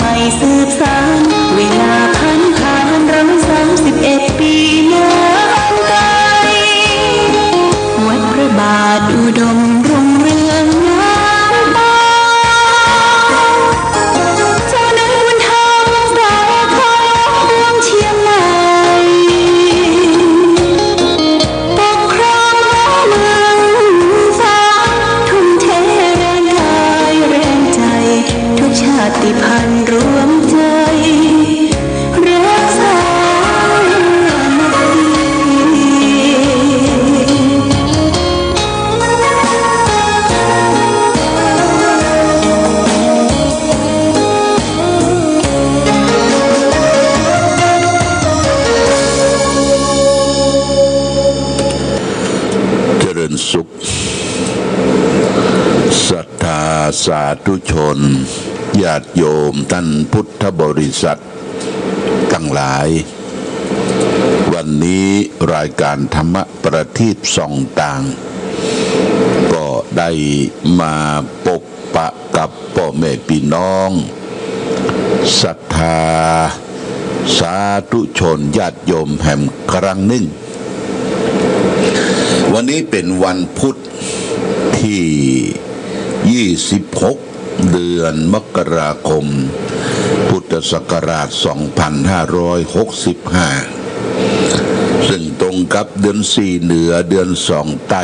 ไม่สืบสานเวลาผ่านเรา31 ปีนานไกลวัดพระบาทอุดมรุ่งเรืองน้ำตาเจ้านั้นวันทางสายของเมืองเชียงใหม่ปกครองเมืองฟ้าทุ่มเทแรงกายแรงใจทุกชาติพันธุ์รวมใจรักษาเจริญสุขศรัทธาสาธุชนญาติโยมท่านพุทธบริษัททั้งหลายวันนี้รายการธรรมประทีปส่องต่างก็ได้มาพบปะกับพ่อแม่พี่น้องศรัทธาสาธุชนญาติโยมแห่งครั้งหนึ่งวันนี้เป็นวันพุธที่26เดือนมกราคมพุทธศักราช2565ซึ่งตรงกับเดือน4เหนือเดือน2ใต้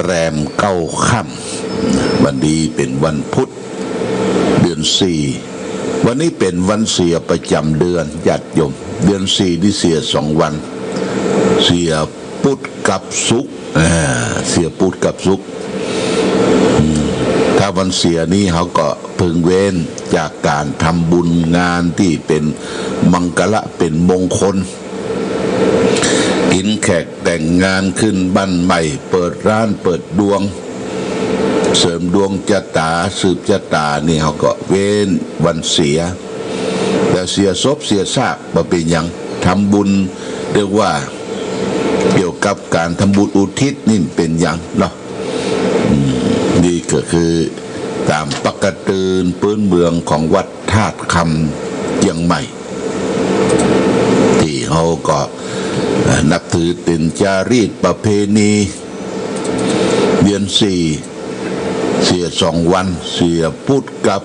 แรม9ค่ำวันนี้เป็นวันพุธเดือน4วันนี้เป็นวันเสียประจำเดือนญาติโยมเดือน4ที่เสีย2วันเสียพุธกับศุกร์เสียพุธกับศุกร์ถ้าวันเสียนี้เขาก็พึงเว้นจากการทำบุญงานที่เป็นมังกละเป็นมงคลกินแขกแต่งงานขึ้นบ้านใหม่เปิดร้านเปิดดวงเสริมดวงชะตาสืบชะตานี่เขาก็เว้นวันเสียแต่เสียศพเสียซากมาเป็นอย่างทำบุญเรียกว่าเกี่ยวกับการทำบุญอุทิศนี่เป็นอย่างเนาะนี่ก็คือตามปกติพื้นเมืองของวัดธาตุคำเชียงใหม่ที่เขาก็นับถือเป็นจารีตประเพณีเดือน4เสีย2วันเสียพุธกับ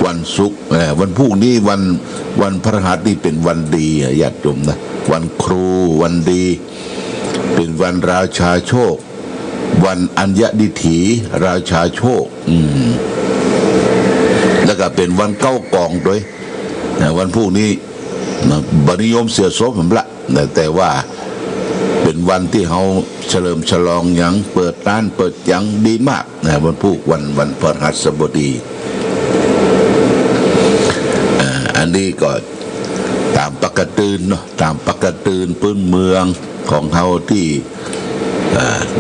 วันศุกร์วันพรุ่งนี้วันพฤหัสนี่เป็นวันดีญาติโยมนะวันครูวันดีเป็นวันราชาโชควันอัญญดิถีราชาโชคแล้วก็เป็นวันเก้ากองด้วยวันพรุ่งนี้บริยมเสียศพผมละแต่ว่าเป็นวันที่เขาเฉลิมฉลองอย่างเปิดร้านเปิดอย่างดีมากวันพรุ่งวันพฤหัสบดีอันนี้ก็ตามปกติเนาะตามปกติพื้นเมืองของเขาที่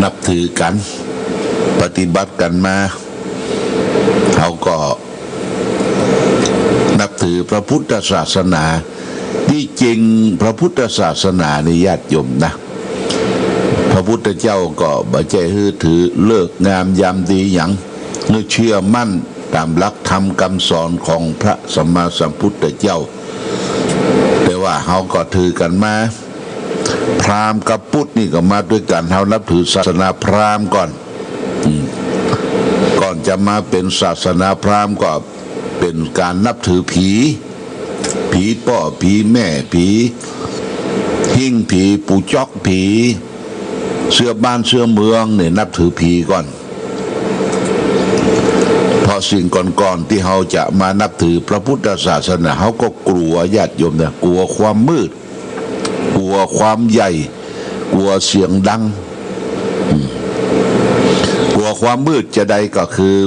นับถือกันปฏิบัติกันมาเขาก็นับถือพระพุทธศาสนาที่จริงพระพุทธศาสนาในญาติโยมนะพระพุทธเจ้าก็บ่ใจถือเลิกงามยามดีอย่างเชื่อมั่นตามหลักธรรมคำสอนของพระสัมมาสัมพุทธเจ้าแต่ว่าเขาก็ถือกันมาพราหมณ์กับพุทธนี่ก็มาด้วยกันเขานับถือศาสนาพราหมณ์ก่อนจะมาเป็นศาสนาพราหมณ์ก็เป็นการนับถือผีป่อผีแม่ผีหิ้งผีปู่จอกผีเสื้อบ้านเสื้อเมืองเนี่ยนับถือผีก่อนพอสิ่งก่อนที่เขาจะมานับถือพระพุทธศาสนาเขาก็กลัวญาติโยมเนี่ยกลัวความมืดกลัวความใหญ่กลัวเสียงดังกลัวความมืดจะใดก็คือ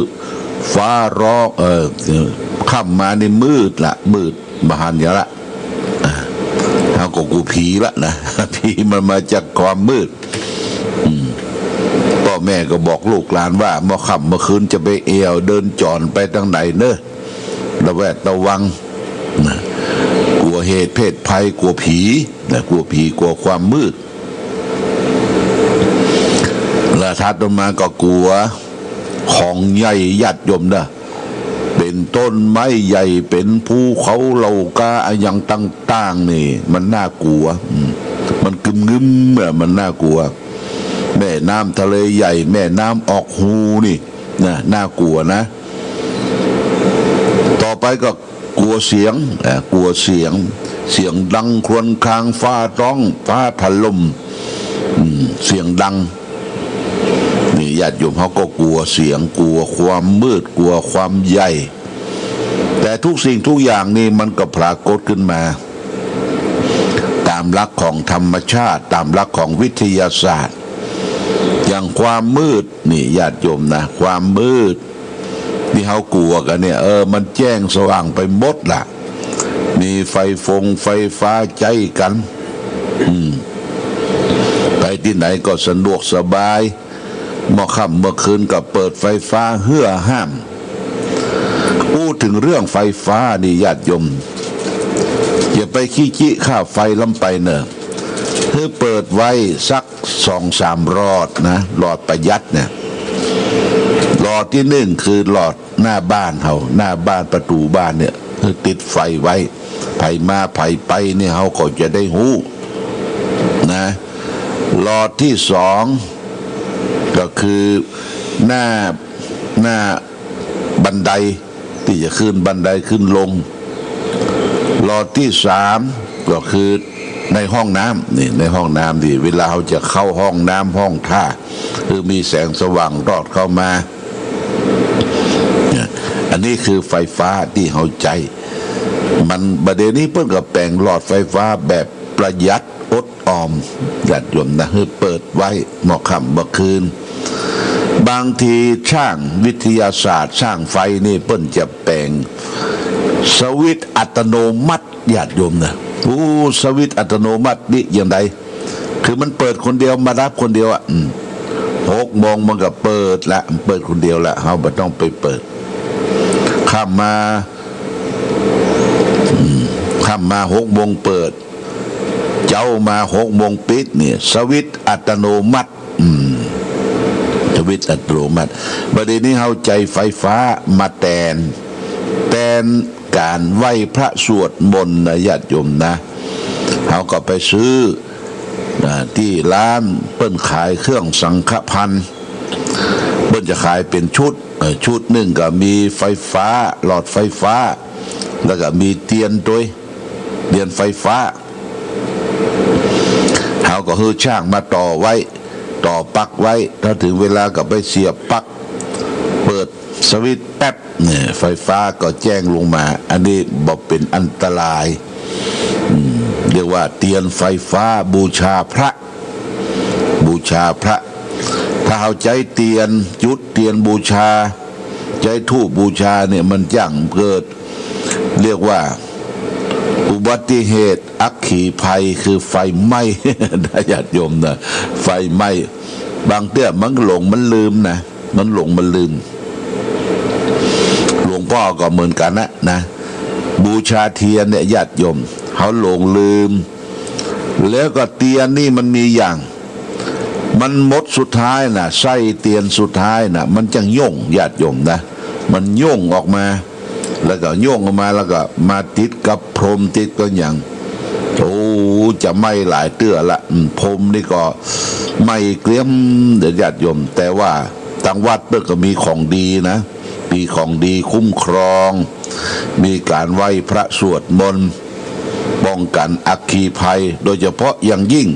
ฟ้าร้องค่ำมาในมืดละมืดมหันยละเขาก็กลัวผีละนะผีมันมาจากความมืดพ่อแม่ก็บอกลูกหลานว่าเมื่อค่ำเมื่อคืนจะไปเอวเดินจอนไปทางไหนเนอะระแวดระวังกลัวเหตุเพศภัยกลัวผีกลัวผีกลัวความมืดและถัดมาก็กลัวของใหญ่ญาติโยมนะเป็น เป็นต้นไม้ใหญ่เป็นภูเขาเหล่ากาอย่างต่างๆนี่มันน่ากลัวมันกึมมันน่ากลัวแม่น้ำทะเลใหญ่แม่น้ำออกหูนี่น่ากลัวนะต่อไปก็กลัวเสียงเสียงดังครวญครางฟ้าร้องฟ้าถล่มเสียงดังนี่ญาติโยมเขาก็กลัวเสียงกลัวความมืดกลัวความใหญ่แต่ทุกสิ่งทุกอย่างนี่มันก็ปรากฏขึ้นมาตามหลักของธรรมชาติตามหลักของวิทยาศาสตร์อย่างความมืดนี่ญาติโยมนะความมืดที่เขากลัวกันเนี่ยมันแจ้งสว่างไปหมดล่ะมีไฟฟ้าใจกันไปที่ไหนก็สะดวกสบายเมื่อค่ำเมื่อคืนก็เปิดไฟฟ้าเฮื่อห้ามพูดถึงเรื่องไฟฟ้านี่ญาติโยมอย่าไปขี้ค่าไฟล้ำไปเนอะคือเปิดไว้สัก2-3 หลอดนะหลอดประหยัดเนี่ยหลอดที่หนึ่งคือหลอดหน้าบ้านเขาหน้าบ้านประตูบ้านเนี่ยคือติดไฟไว้ไผมาไผไปเนี่ยเขาก็จะได้หูนะหลอดที่2ก็คือหน้าบันไดที่จะขึ้นบันไดขึ้นลงหลอดที่3ก็คือในห้องน้ำนี่ในห้องน้ำดิเวลาเขาจะเข้าห้องน้ำห้องท่าคือมีแสงสว่างรอดเข้ามาอันนี้คือไฟฟ้าที่เขาใจมันประเดี๋ยวนี้เพิ่งกับแปลงหลอดไฟฟ้าแบบประหยัดอดออมญาติโยมนะคือเปิดไว้เมื่อค่ำเมื่อคืนบางทีช่างวิทยาศาสตร์ช่างไฟนี่เพิ่นจะแปลงสวิตช์อัตโนมัติญาติโยมนะสวิตช์อัตโนมัตินี่อย่างไรคือมันเปิดคนเดียวมารับคนเดียว6 โมงมันก็เปิดละเปิดคนเดียวละเขาไม่ต้องไปเปิดข้ามมา6 โมงเปิดเจ้ามา6 โมงปิดเนี่ยสวิตช์อัตโนมัติสวิตช์อัตโนมัติประเดี๋ยวนี้เขาใจไฟฟ้ามาแทนการไหว้พระสวดมนต์นะญาติโยมนะเขาก็ไปซื้อที่ร้านเปิ้นขายเครื่องสังฆพันธ์เปิ้นจะขายเป็นชุดหนึ่งก็มีไฟฟ้าหลอดไฟฟ้าแล้วก็มีเทียนไฟฟ้าเขาก็ฮือช่างมาต่อปลั๊กไว้ถ้าถึงเวลาก็ไปเสียบปลั๊กเปิดสวิตช์แป๊บเนี่ยไฟฟ้าก็แจ้งลงมาอันนี้บ่เป็นอันตรายเรียกว่าเทียนไฟฟ้าบูชาพระถ้าเอาใจเทียนจุดเทียนบูชาใจธูปบูชาเนี่ยมันยั่งเกิดเรียกว่าอุบัติเหตุอัคคีภัยคือไฟไหม้ญาติโยมนะไฟไหม้บางเตื้อมันหลงมันลืมนะมันหลงมันลืมหลวงพ่อก็เหมือนกันนะบูชาเทียนเนี่ยญาติโยมเขาหลงลืมแล้วก็เทียนนี่มันมีอย่างมันหมดสุดท้ายนะไส้เทียนสุดท้ายนะมันจังย่งญาติโยมนะมันย่งออกมาแล้วก็ย่งออกมาแล้วก็มาติดกับพรมติดก็อย่างจะไหม้หลายเตื้อละพรมนี่ก็ไหม้เกลี้ยมเดี๋ยวญาติโยมแต่ว่าทางวัดเปิ้ลก็มีของดีนะมีของดีคุ้มครองมีการไหว้พระสวดมนต์ป้องกันอัคคีภัยโดยเฉพาะอย่างยิ่ง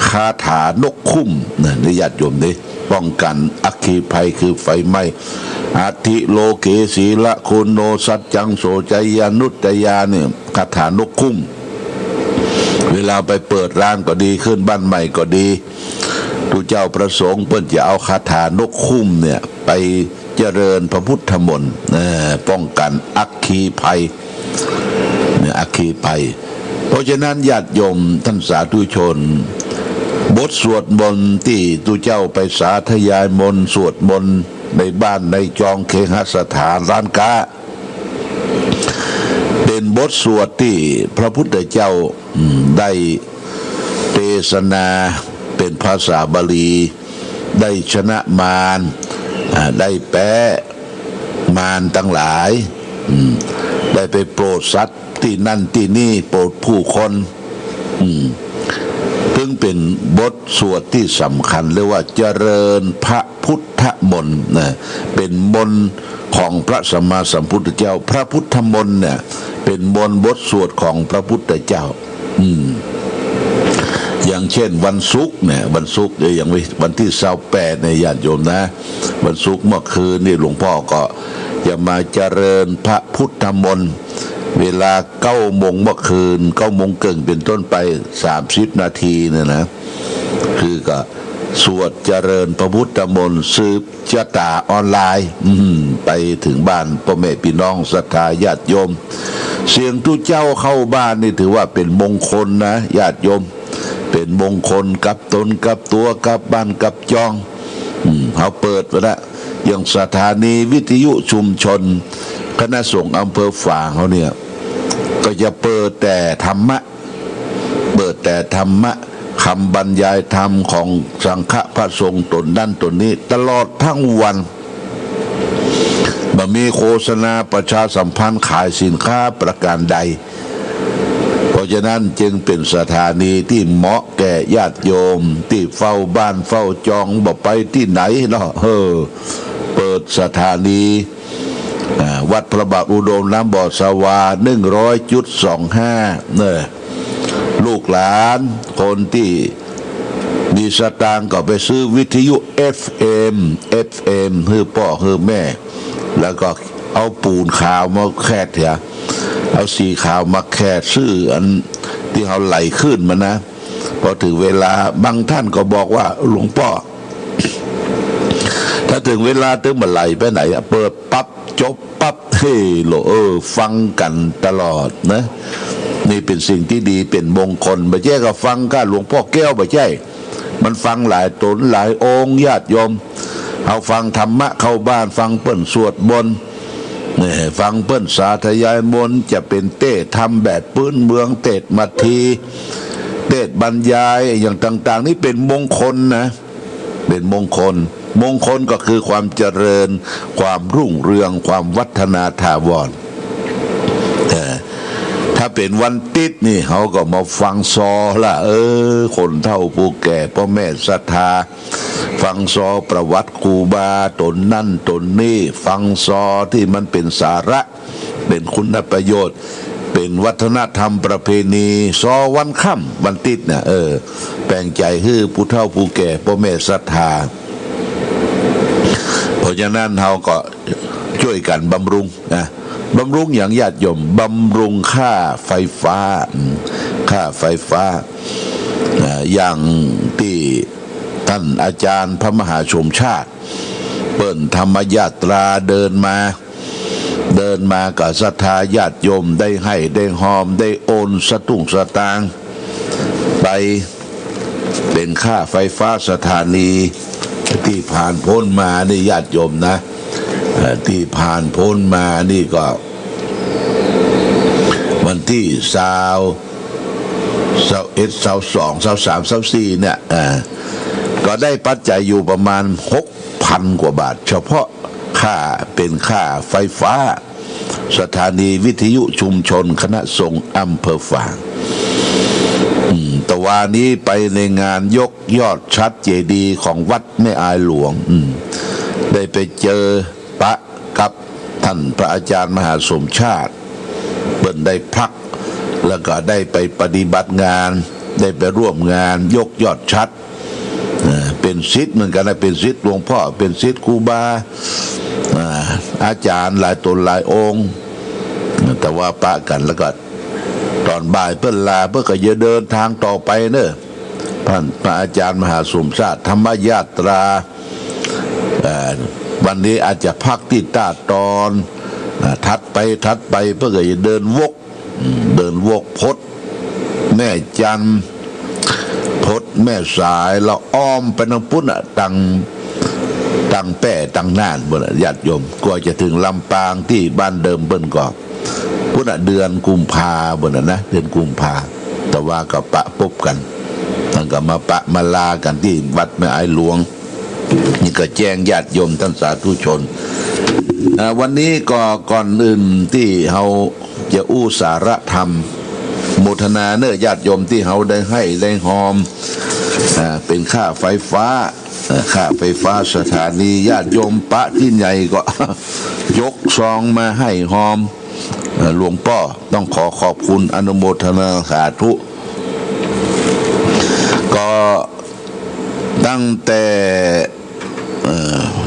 คาถานกคุ้มนะญาติโยมนี่ป้องกันอัคคีภัยคือไฟไหม้อาทิโลเกศีละโคโนสัจจังโสจยานุตตยาเนี่ยคาถานกคุ้มเวลาไปเปิดร้านก็ดีขึ้นบ้านใหม่ก็ดีทุกเจ้าประสงค์เพิ่นจะเอาคาถานกคุ้มเนี่ยไปเจริญพระพุทธมนต์ป้องกันอัคคีภัยเนี่ยอัคคีภัยเพราะฉะนั้นญาติโยมท่านสาธุชนบทสวดมนต์ที่ทุกเจ้าไปสาธยายมนต์สวดมนต์ในบ้านในจองเคหสถานร้านค้าเป็นบทสวดที่พระพุทธเจ้าได้เทศนาเป็นภาษาบาลีได้ชนะมารได้แพ้มารทั้งหลาย ได้ไปโปรดสัตว์ที่นั่นที่นี่โปรดผู้คนซึ่งเป็นบทสวดที่สำคัญเรียกว่าเจริญพระพุทธมนต์นะเป็นมนต์ของพระสัมมาสัมพุทธเจ้าพระพุทธมนต์เนี่ยเป็นมนต์บทสวดของพระพุทธเจ้าอย่างเช่นวันศุกร์เนี่ยวันศุกร์อย่างวันที่28ในญาติโยมนะวันศุกร์เมื่อคืนนี่หลวงพ่อก็จะมาเจริญพระพุทธมนต์เวลา9 โมงเมื่อคืน9 โมงครึ่งเป็นต้นไป30 นาทีเนี่ยนะคือก็สวดเจริญพระพุทธมนต์สืบชะตาออนไลน์ไปถึงบ้านพ่อแม่พี่น้องศรัทธาญาติโยมเสียงทุเจ้าเข้าบ้านนี่ถือว่าเป็นมงคลนะญาติโยมเป็นมงคลกับตนกับตัวกับบ้านกับจองเขาเปิดไว้แล้วอย่างสถานีวิทยุชุมชนคณะสงฆ์อำเภอฝางเขาเนี่ยก็จะเปิดแต่ธรรมะคำบรรยายธรรมของสังฆพระสงฆ์ตนนั่นตนนี้ตลอดทั้งวันบ่มีโฆษณาประชาสัมพันธ์ขายสินค้าประการใดเพราะฉะนั้นจึงเป็นสถานีที่เหมาะแก่ญาติโยมที่เฝ้าบ้านเฝ้าจองบ่ไปที่ไหนเนาะเปิดสถานีวัดพระบาทอุดมน้ำบ่อสวา 100.25 เนี่ยลูกหลานคนที่มีสตางค์ก็ไปซื้อวิทยุ FM คือพ่อคือแม่แล้วก็เอาปูนขาวมาแคดเถอะเอาสีขาวมาแคดซื้ออันที่เขาไหลขึ้นมานะพอถึงเวลาบางท่านก็บอกว่าหลวงพ่อถ้าถึงเวลาถึงมาไหลไปไหนเปิดปั๊บจบปั๊บฟังกันตลอดนะนี่เป็นสิ่งที่ดีเป็นมงคลไม่ใช่ก็ฟังก็หลวงพ่อแก้วไม่ใช่มันฟังหลายตนหลายองค์ญาติโยมเอาฟังธรรมะเข้าบ้านฟังเปิ้นสวดมนต์ฟังเปิ้นสาธยายมนต์จะเป็นเต้ทำแบบพื้นเมืองเตดมัทีเตดบรรยายอย่างต่างๆนี่เป็นมงคลนะเป็นมงคลก็คือความเจริญความรุ่งเรืองความวัฒนาถาวรถ้าเป็นวันติดนี่เขาก็มาฟังซอละคนเฒ่าผู้แก่พ่อแม่ศรัทธาฟังซอประวัติครูบาตนนั่นตนนี่ฟังซอที่มันเป็นสาระเป็นคุณประโยชน์เป็นวัฒนธรรมประเพณีซอวันค่ำวันติดเนี่ยแปลงใจให้ผู้เฒ่าผู้แก่พ่อแม่ศรัทธาเพราะฉะนั้นเขาก็ช่วยกันบำรุงนะบำรุงอย่างญาติโยมบำรุงค่าไฟฟ้าอย่างที่ท่านอาจารย์พระมหาชมชาติเปิ่นธรรมยาตราเดินมากับศรัทธาญาติโยมได้ให้ได้หอมได้โอนสตุ้งสตางค์ไปเป็นค่าไฟฟ้าสถานีที่ผ่านพ้นมานี่ญาติโยมนะที่ผ่านพ้นมานี่ก็วันที่22 23 24เนี่ยก็ได้ปัจจัยอยู่ประมาณ 6,000 กว่าบาทเฉพาะเป็นค่าไฟฟ้าสถานีวิทยุชุมชนคณะสงฆ์อำเภอฝางตะวันนี้ไปในงานยกยอดชัดเจดีย์ของวัดแม่อายหลวงได้ไปเจอปะกับท่านพระอาจารย์มหาสมชาติเปิ่นได้พักแล้วก็ได้ไปปฏิบัติงานได้ไปร่วมงานยกยอดชัดเป็นศิษย์เหมือนกันนะเป็นศิษย์หลวงพ่อเป็นศิษย์ครูบาอาจารย์หลายตนหลายองค์แต่ว่าปะกันแล้วก็ตอนบ่ายเพิ่นลาเพื่อก็จะเดินทางต่อไปเนอะท่านพระอาจารย์มหาสมชาติธรรมยาตราวันนี้อาจจะพักที่ตาตอนทัดไปเพื่อจะเดินวกพดแม่จันพดแม่สายแล้วอ้อมไปทางพุทธตังแป้ตังน่านบนญาติโยมกว่าจะถึงลำปางที่บ้านเดิมเบิ้นก่อนพุทธเดือนกุมภาบนนะเดือนกุมภาแต่ว่าก็ปะพบกันตั้งก็มาปะมาลากันที่วัดแม่อายหลวง นี่ก็แจ้งญาติโยมท่านสาธุชนวันนี้ก็ก่อนอื่นที่เราจะอู้สาระธรรมโมทนาเนอญาติโยมที่เราได้ให้ได้หอมเป็นค่าไฟฟ้าสถานีญาติโยมปะที่ใหญ่ก็ ยกซองมาให้หอมหลวงพ่อต้องขอบคุณอนุโมทนาสาธุก็ตั้งแต่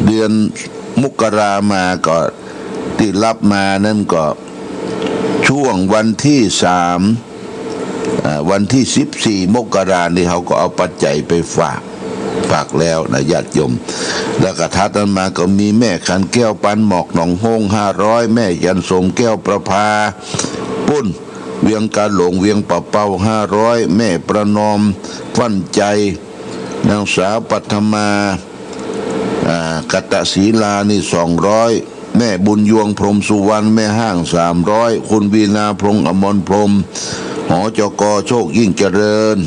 เดือนมกรามาก็ที่รับมานั่นก็ช่วงวันที่วันที่14 มกรานี่เขาก็เอาปัจจัยไปฝากแล้วนะญาติโยมแล้วก็ทัดนั้นมาก็มีแม่ขันแก้วปันหมอกหนองฮง500แม่ยันสมแก้วประภาปุ้นเวียงกาหลงเวียงปะเป้า500แม่ประนอมฟั่นใจนางสาวปัทมากตศีลานี่200แม่บุญยวงพรหมสุวรรณแม่ห้าง300คุณวีนาพงษ์อมรพรหมหอจกโชคยิ่งเจริญ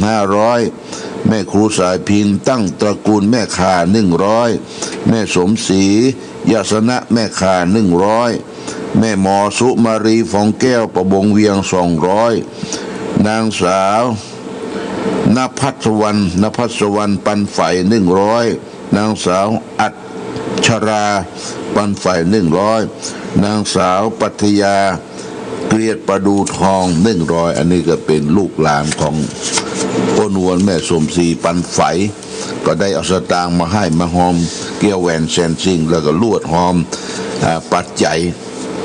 500แม่ครูสายพินตั้งตระกูลแม่ข่า100แม่สมศรียาสนะแม่ข่า100แม่หมอสุมารีฟองแก้วประบงเวียง200นางสาวนภัสวรรณปันไฝ่100นางสาวอัจฉราปันไฝ่100นางสาวปัทยาเกลียดประดูทอง100อันนี้ก็เป็นลูกหลานของป้านวลแม่สมศรีปันไฝก็ได้เอาสตางค์มาให้มาหอมเกี่ยวแหวนแซนซิงแล้วก็ลวดหอมปัจจัย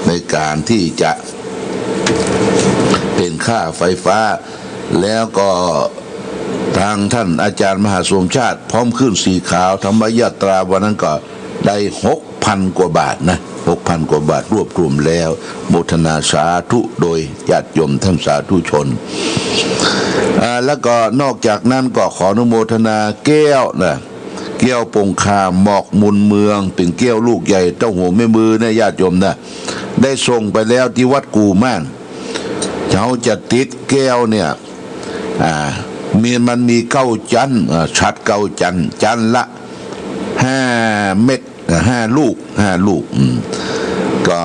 ในการที่จะเป็นค่าไฟฟ้าแล้วก็ทางท่านอาจารย์มหาสมชาติพร้อมขึ้นสีขาวธรรมยตราวันนั้นก็ได้ 6,000 กว่าบาทนะ 6,000 กว่าบาทรวบรวมแล้วโมทนาสาธุโดยญาติโยมท่านสาธุชนแล้วก็นอกจากนั้นก็ขออนุโมทนาแก้วนะแก้วปงคามหมอกมุนเมืองเป็นแก้วลูกใหญ่เต้าหัวแม่มือนะญาติโยมนะได้ส่งไปแล้วที่วัดกูม่านเขาจะติดแก้วเนี่ยมันมี9 จันชัด9 จันละ5 เม็ด5 ลูกก็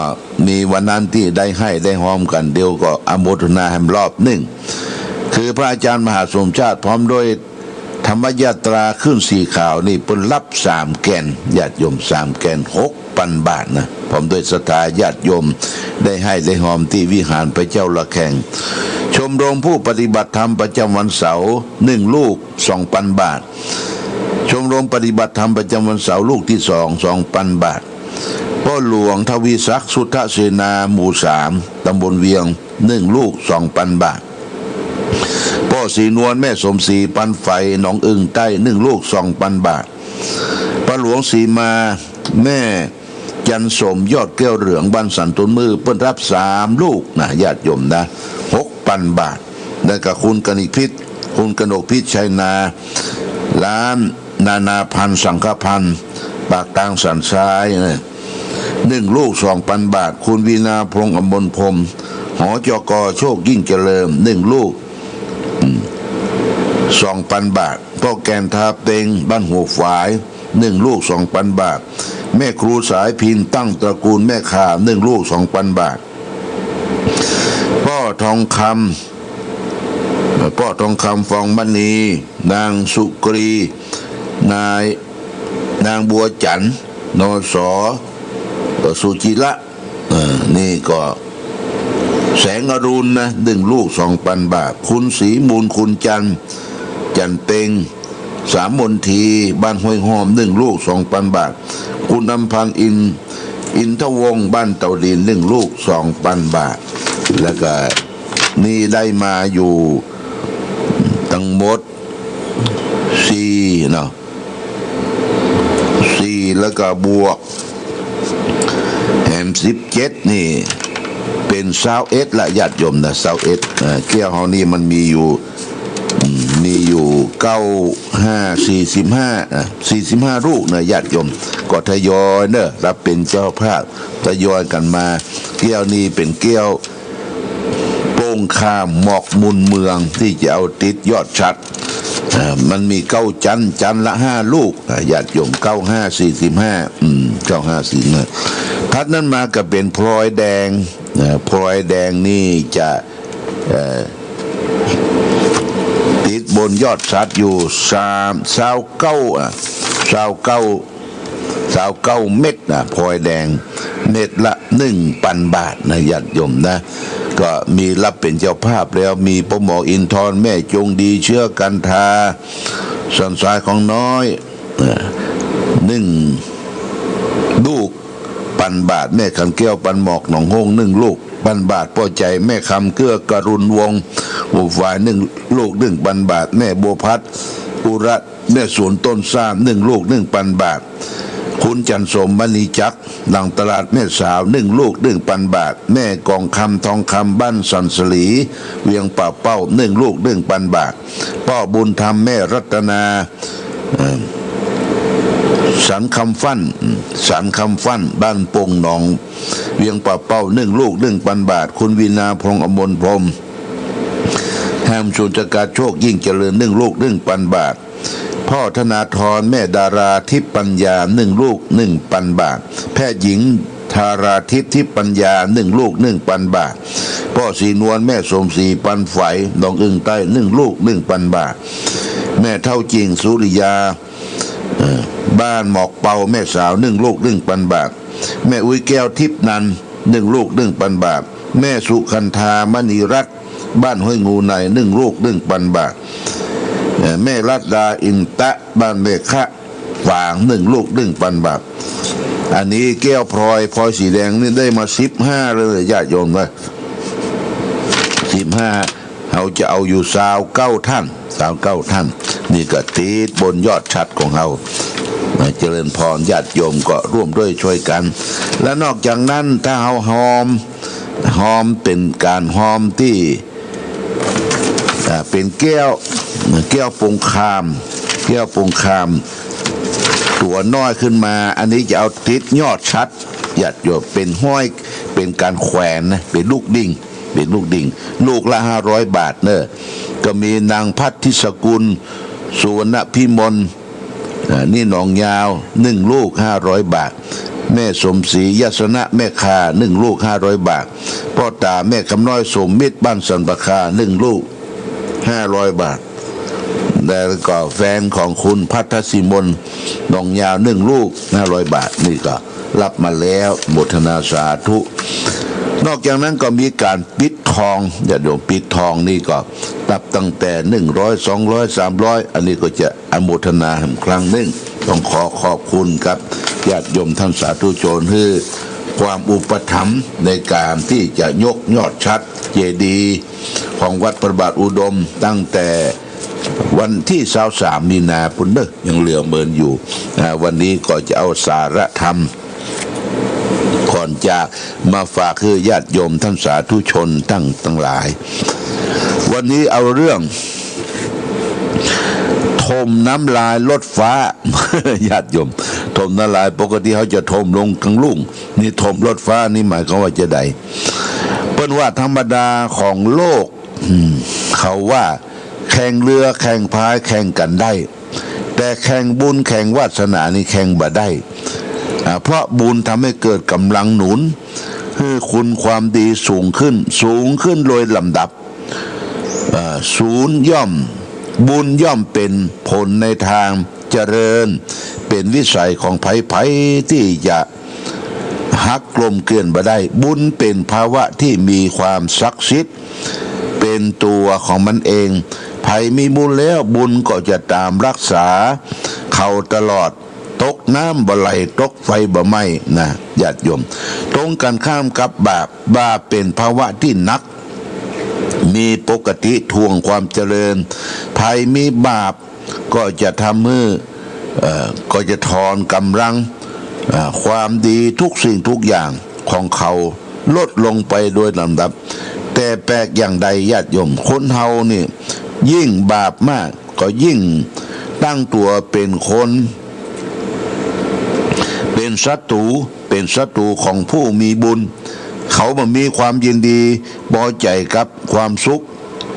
มีวันนั้นที่ได้หอมกันเดียวก็อโมทนาแห่งรอบหนึ่งคือพระอาจารย์มหาสมชาติพร้อมด้วยธรรมยตราขึ้นสีขาวนี่เพิ่นรับ3 แกนญาติโยม3 แกน 6,000 บาทนะพร้อมด้วยศรัทธาญาติโยมได้หอมที่วิหารพระเจ้าละแข่งชมรมผู้ปฏิบัติธรรมประจำวันเสาร์1 ลูก 2,000 บาทชมรมปฏิบัติธรรมประจำวันเสาร์ลูกที่2,000 บาทพ่อหลวงทวีศักดิ์สุทธเสนาหมู่3ตำบลเวียง1 ลูก 2,000 บาทพ่อศรีนวลแม่สมศรีปันไฟหนองอึ่งใต้1 ลูก 2,000 บาทพ่อหลวงศรีมาแม่จันสมยอดแก้วเหลืองบ้านสันตุนมือเปิ้นรับ3 ลูกนะญาติโยมนะ 6,000 บาทแล้วก็คุณกนิพิษคุณกนกพิษชัยนาร้านนานาพันธ์สังฆพันธ์ปากทางสันซ้าย1 ลูก 2,000 บาทคุณวีนาพงษ์อมรพรหมหอจกโชคยิ่งเจริญ1 ลูก 2,000 บาทพ่อแกนทาเต็งบ้านหัวฝาย1 ลูก 2,000 บาทแม่ครูสายพินตั้งตระกูลแม่ข่า1 ลูก 2,000 บาทพ่อทองคำฟองมณีนางสุกรีนางบัวจันทร์นสสุจิระนี่ก็แสงอรุณนะ1 ลูก 2,000 บาทคุณศรีมูลคุณจันเต็ง3 มนทีบ้านห้วยหอม1 ลูก 2,000 บาทคุณอำพันธ์อินทวงศ์บ้านเต่าดิน1 ลูก 2,000 บาทแล้วก็นี่ได้มาอยู่ทั้งหมด4เนาะ4แล้วก็บวกแหม17นี่เป็น21ละญาติโยมนะ21แก้วเฮานี่มันมีอยู่45ลูกนะญาติโยมก็ทยอยเนอะรับเป็นเจ้าภาพทยอยกันมาแก้วนี้เป็นแก้วโป่งคามหมอกมุนเมืองที่จะเอาติดยอดชัด มันมี9 จันละ5 ลูกญาติโยม95 4595 45ทัดนั้นมาก็เป็นพลอยแดงพลอยแดงนี่จะติดบนยอดสัตว์อยู่29 เม็ดพลอยแดงเม็ดละ 1,000 บาทญาติโยมก็มีรับเป็นเจ้าภาพแล้วมีพ่อหมออินทร์แม่จงดีเชื่อกันทาสันสายของน้อย1 ลูก1,000 บาทแม่ขันแก้วปันหมอกหนองโฮง1 ลูก1,000 บาทพ่อใจแม่คำเกื้อกรุณวงศ์บุฝ่าย1 ลูก1,000 บาทแม่บัวพัดอุระแม่สวนต้นซ้ำ1 ลูก1,000 บาทคุณจันสมมณีจักหลังตลาดแม่สาว1 ลูก1,000 บาทแม่กองคำทองคำบ้านสันสลีเวียงป่าเป้า1 ลูก1,000 บาทพ่อบุญธรรมแม่รัตนาสันคำฟั่นบ้านปงหนองเวียงป่าเป้า1 ลูก1,000 บาทคุณวินาพงษ์อมรพรมแฮมสุจกาโชคยิ่งเจริญ1 ลูก1,000 บาทพ่อธนาธรแม่ดาราทิพย์ปัญญา1 ลูก1,000 บาทแพทย์หญิงธาราทิพย์ทิพย์ปัญญา1 ลูก1,000 บาทพ่อสีนวลแม่สมศรีปันไฝดองอึ่งใต้1 ลูก1,000 บาทแม่เท่าจริงสุริยาบ้านหมอกเป่าแม่สาว1 ลูก1,000 บาทแม่อุ้ยแก้วทิพย์นัน1 ลูก1,000 บาทแม่สุคันธามณีรัตน์บ้านห้วยงูใน1 ลูก1,000 บาทแม่รัตดาอินตะบ้านเมฆะฝาง1 ลูก1,000 บาทอันนี้แก้วพลอยสีแดงนี่ได้มา15เลยญาติโยมว่า15เขาจะเอาอยู่29 ท่านนี่ก็ติดบนยอดชัดของเขาเจริญพรญาติโยมก็ร่วมด้วยช่วยกันและนอกจากนั้นถ้าเขาหอมเป็นการหอมที่เป็นแก้วปงคามตัวน้อยขึ้นมาอันนี้จะเอาติดยอดชัดญาติโยมเป็นห้อยเป็นการแขวนนะเป็นลูกดิ่งลูกละ500 บาทก็มีนางพัฒทิสกุลสุวรรณพิมลนี่หนองยาว1 ลูก500 บาทแม่สมศรียศนะแม่คา1 ลูก500 บาทพ่อตาแม่คำน้อยสมมิตรบ้านสันปะคา1 ลูก500 บาทแล้วก็แฟนของคุณพัทสิมนหนองยาว1 ลูก500 บาทนี่ก็รับมาแล้วโมทนาสาธุนอกจากนั้นก็มีการปิดทองอย่าโยมปิดทองนี่ก็รับตั้งแต่100 200 300อันนี้ก็จะอนุโมทนาครั้งหนึ่งต้องขอบคุณครับญาติโยมท่านสาธุชนที่ความอุปถัมภ์ในการที่จะยกยอดชัดเจดีย์ของวัดพระบาทอุดมตั้งแต่วันที่23 มีนาคมยังเหลือเมินอยู่วันนี้ก็จะเอาสาระธรรมก่อนจากมาฝากคือญาติโยมท่านสาธุชนทั้งหลายวันนี้เอาเรื่องทมน้ำลายลดฟ้า ญาติโยมทมน้ำลายปกติเขาจะทมลงกลางลุ่งนี่ทมลดฟ้านี่หมายความว่าจะใดเปิ้นว่าธรรมดาของโลกเขาว่าแข่งเรือแข่งพายแข่งกันได้แต่แข่งบุญแข่งวาสนานี่แข่งบ่ได้เพราะบุญทำให้เกิดกำลังหนุนให้คุณความดีสูงขึ้นโดยลำดับบุญย่อมเป็นผลในทางเจริญเป็นวิสัยของไผที่จะหักกลมเกลื่อนบ่ได้บุญเป็นภาวะที่มีความศักดิ์สิทธิ์เป็นตัวของมันเองไผมีบุญแล้วบุญก็จะตามรักษาเขาตลอดตกน้ำบ่ไหลตกไฟบ่ไหม้นะญาติโยมตรงกันข้ามกับบาปเป็นภาวะที่หนักมีปกติทวงความเจริญภัยมีบาปก็จะทำมือก็จะทอนกำลังความดีทุกสิ่งทุกอย่างของเขาลดลงไปโดยลำดับแต่แปลกอย่างใดญาติโยมคนเฮานี่ยิ่งบาปมากก็ยิ่งตั้งตัวเป็นคนเป็นศัตรูของผู้มีบุญเขาบ่มีความยินดีพอใจกับความสุข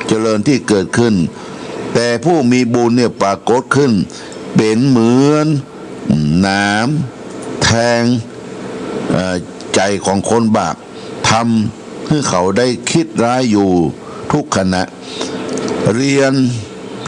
เจริญที่เกิดขึ้น แต่ผู้มีบุญเนี่ยปรากฏขึ้นเป็นเหมือนน้ำแทงใจของคนบาปทำให้เขาได้คิดร้ายอยู่ทุกขณะเรียน